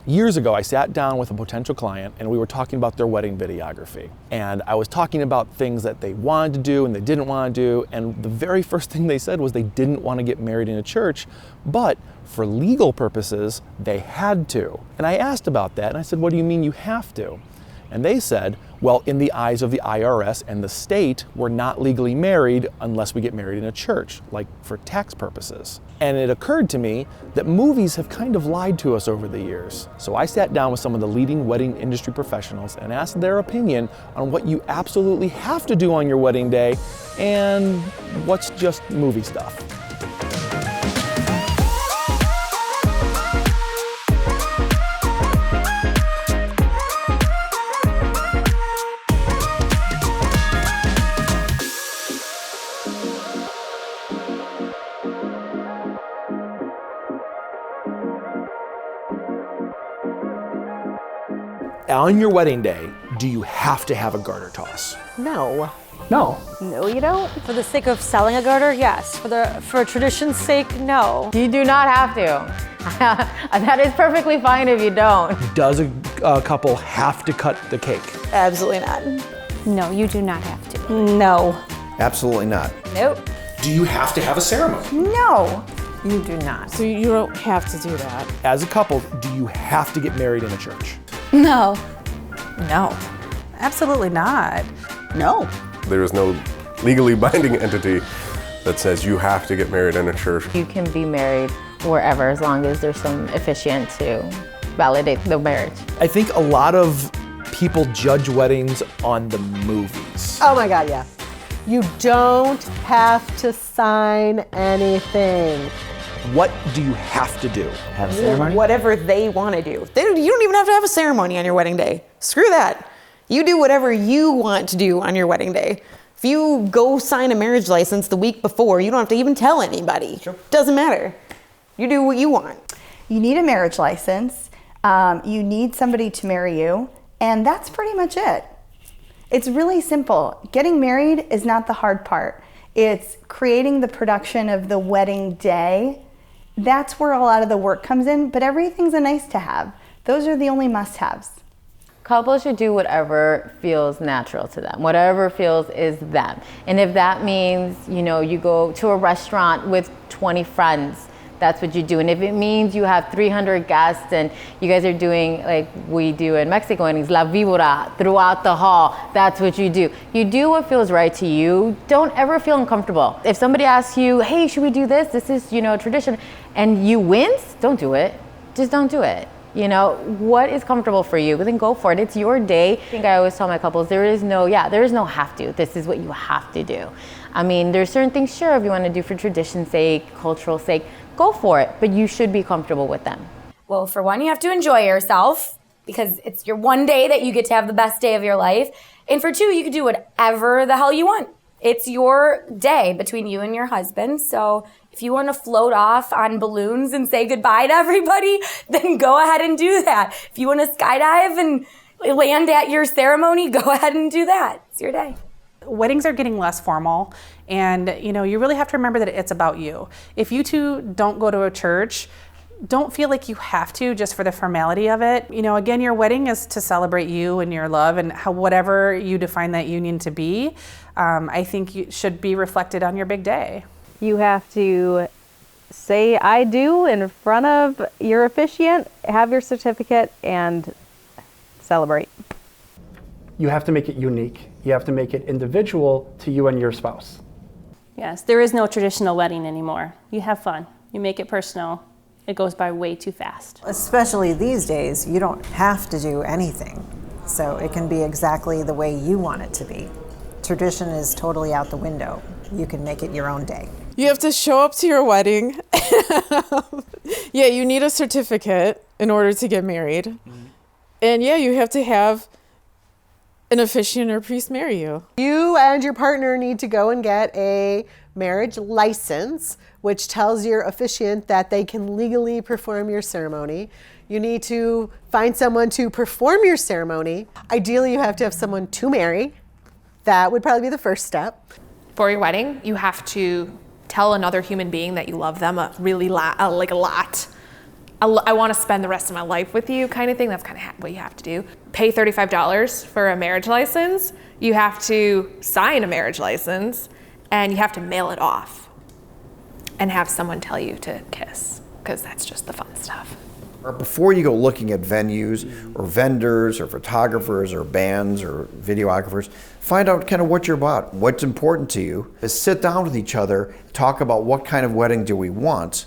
Years ago, I sat down with a potential client and we were talking about their wedding videography. And I was talking about things that they wanted to do and they didn't want to do. And the very first thing they said was they didn't want to get married in a church, but for legal purposes, they had to. And I asked about that and I said, what do you mean you have to? And they said, well, in the eyes of the IRS and the state, we're not legally married unless we get married in a church, like for tax purposes. And it occurred to me that movies have kind of lied to us over the years. So I sat down with some of the leading wedding industry professionals and asked their opinion on what you absolutely have to do on your wedding day and what's just movie stuff. On your wedding day, do you have to have a garter toss? No. No. No, you don't? For the sake of selling a garter, yes. For tradition's sake, no. You do not have to. That is perfectly fine if you don't. Does a couple have to cut the cake? Absolutely not. No, you do not have to. No. Absolutely not. Nope. Do you have to have a ceremony? No. You do not. So you don't have to do that. As a couple, do you have to get married in a church? No. No. Absolutely not. No. There is no legally binding entity that says you have to get married in a church. You can be married wherever as long as there's some officiant to validate the marriage. I think a lot of people judge weddings on the movies. Oh my God, yeah. You don't have to sign anything. What do you have to do? Have a ceremony? Whatever they want to do. You don't even have to have a ceremony on your wedding day. Screw that. You do whatever you want to do on your wedding day. If you go sign a marriage license the week before, you don't have to even tell anybody. Sure. Doesn't matter. You do what you want. You need a marriage license. You need somebody to marry you. And that's pretty much it. It's really simple. Getting married is not the hard part. It's creating the production of the wedding day. That's where a lot of the work comes in, but everything's a nice to have. Those are the only must-haves. Couples should do whatever feels natural to them, whatever feels is them. And if that means, you go to a restaurant with 20 friends, that's what you do. And if it means you have 300 guests and you guys are doing like we do in Mexico weddings, la víbora throughout the hall, that's what you do. You do what feels right to you. Don't ever feel uncomfortable. If somebody asks you, hey, should we do this? This is, tradition, and you wince, don't do it. Just don't do it. What is comfortable for you, then go for it. It's your day. I think I always tell my couples, there is no have to. This is what you have to do. I mean, there's certain things, sure, if you want to do for tradition's sake, cultural sake, go for it, but you should be comfortable with them. Well, for one, you have to enjoy yourself because it's your one day that you get to have the best day of your life. And for two, you can do whatever the hell you want. It's your day between you and your husband. So if you want to float off on balloons and say goodbye to everybody, then go ahead and do that. If you want to skydive and land at your ceremony, go ahead and do that. It's your day. Weddings are getting less formal, and you really have to remember that it's about you. If you two don't go to a church, don't feel like you have to just for the formality of it. Again, your wedding is to celebrate you and your love and whatever you define that union to be. I think you should be reflected on your big day. You have to say I do in front of your officiant, have your certificate, and celebrate. You have to make it unique. You have to make it individual to you and your spouse. Yes, there is no traditional wedding anymore. You have fun. You make it personal. It goes by way too fast. Especially these days, you don't have to do anything. So it can be exactly the way you want it to be. Tradition is totally out the window. You can make it your own day. You have to show up to your wedding. Yeah, you need a certificate in order to get married. Mm-hmm. And yeah, you have to have an officiant or priest marry you. You and your partner need to go and get a marriage license, which tells your officiant that they can legally perform your ceremony. You need to find someone to perform your ceremony. Ideally, you have to have someone to marry. That would probably be the first step. For your wedding, you have to tell another human being that you love them a lot. I want to spend the rest of my life with you kind of thing. That's kind of what you have to do. Pay $35 for a marriage license. You have to sign a marriage license, and you have to mail it off and have someone tell you to kiss, because that's just the fun stuff. Before you go looking at venues or vendors or photographers or bands or videographers, find out kind of what you're about, what's important to you. Sit down with each other, talk about what kind of wedding do we want,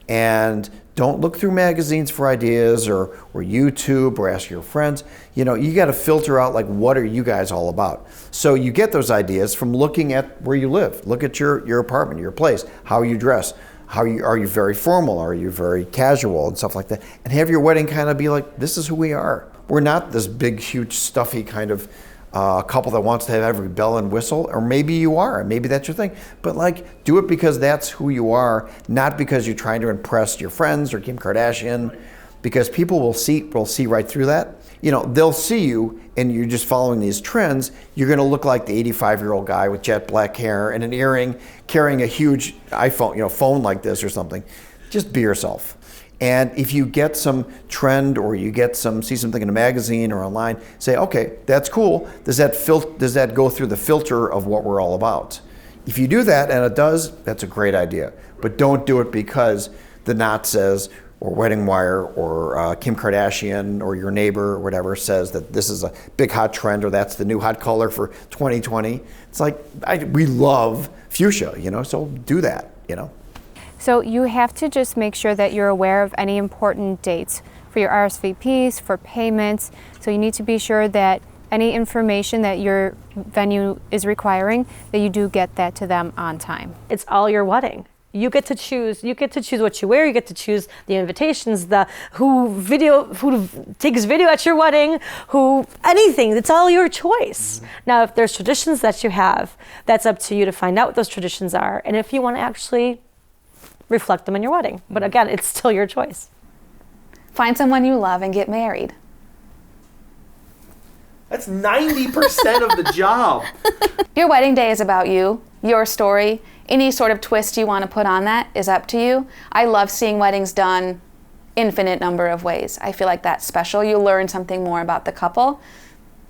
and don't look through magazines for ideas or YouTube or ask your friends. You know, you got to filter out like, what are you guys all about? So you get those ideas from looking at where you live. Look at your apartment, your place, how you dress. Are you very formal? Are you very casual and stuff like that? And have your wedding kind of be like, this is who we are. We're not this big, huge, stuffy kind of couple that wants to have every bell and whistle, or maybe you are, and maybe that's your thing. But like, do it because that's who you are, not because you're trying to impress your friends or Kim Kardashian, because people will see right through that. You know, they'll see you and you're just following these trends. You're going to look like the 85-year-old guy with jet black hair and an earring, carrying a huge iPhone, phone like this or something. Just be yourself. And if you get some trend or you see something in a magazine or online, say, okay, that's cool. Does that go through the filter of what we're all about? If you do that, and it does, that's a great idea. But don't do it because the Knot says, or Wedding Wire, or Kim Kardashian, or your neighbor, or whatever, says that this is a big hot trend, or that's the new hot color for 2020. It's like, we love fuchsia, so do that, So you have to just make sure that you're aware of any important dates for your RSVPs, for payments. So you need to be sure that any information that your venue is requiring, that you do get that to them on time. It's all your wedding. You get to choose. You get to choose what you wear. You get to choose the invitations, who takes video at your wedding, anything. It's all your choice. Now, if there's traditions that you have, that's up to you to find out what those traditions are, and if you want to actually reflect them in your wedding. But again, it's still your choice. Find someone you love and get married. That's 90% of the job. Your wedding day is about you, your story. Any sort of twist you want to put on that is up to you. I love seeing weddings done infinite number of ways. I feel like that's special. You learn something more about the couple,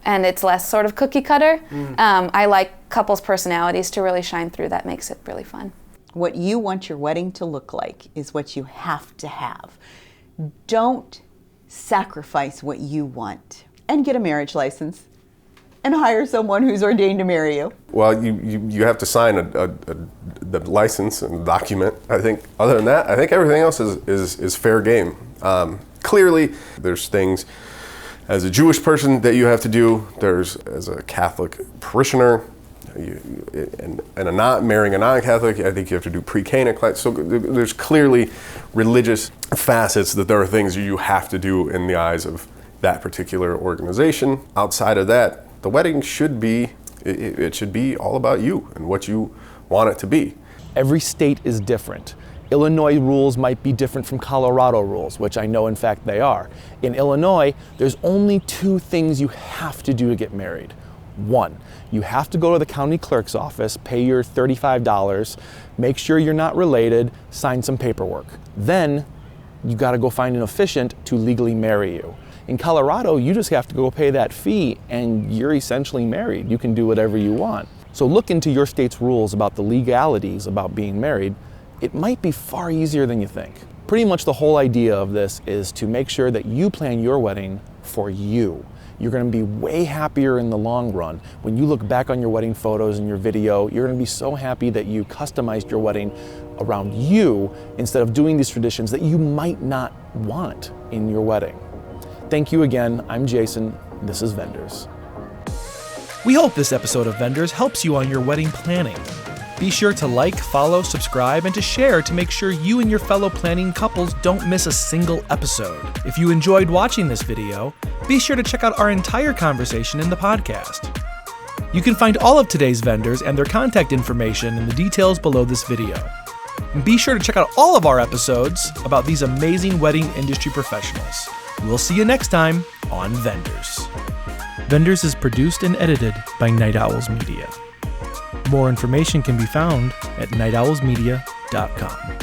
and it's less sort of cookie cutter. I like couples' personalities to really shine through. That makes it really fun. What you want your wedding to look like is what you have to have. Don't sacrifice what you want, and get a marriage license and hire someone who's ordained to marry you. Well, you have to sign the license and document. I think other than that, I think everything else is fair game. Clearly, there's things as a Jewish person that you have to do. There's as a Catholic parishioner, marrying a non-Catholic, I think you have to do pre-Cana class. So there's clearly religious facets that there are things you have to do in the eyes of that particular organization. Outside of that, the wedding should be all about you and what you want it to be. Every state is different. Illinois rules might be different from Colorado rules, which I know in fact they are. In Illinois, there's only 2 things you have to do to get married. 1, you have to go to the county clerk's office, pay your $35, make sure you're not related, sign some paperwork. Then you got to go find an officiant to legally marry you. In Colorado, you just have to go pay that fee and you're essentially married. You can do whatever you want. So look into your state's rules about the legalities about being married. It might be far easier than you think. Pretty much the whole idea of this is to make sure that you plan your wedding for you. You're going to be way happier in the long run. When you look back on your wedding photos and your video, you're going to be so happy that you customized your wedding around you instead of doing these traditions that you might not want in your wedding. Thank you again. I'm Jason. This is Vendors. We hope this episode of Vendors helps you on your wedding planning. Be sure to like, follow, subscribe, and to share to make sure you and your fellow planning couples don't miss a single episode. If you enjoyed watching this video, be sure to check out our entire conversation in the podcast. You can find all of today's vendors and their contact information in the details below this video. And be sure to check out all of our episodes about these amazing wedding industry professionals. We'll see you next time on Vendors. Vendors is produced and edited by Night Owls Media. More information can be found at nightowlsmedia.com.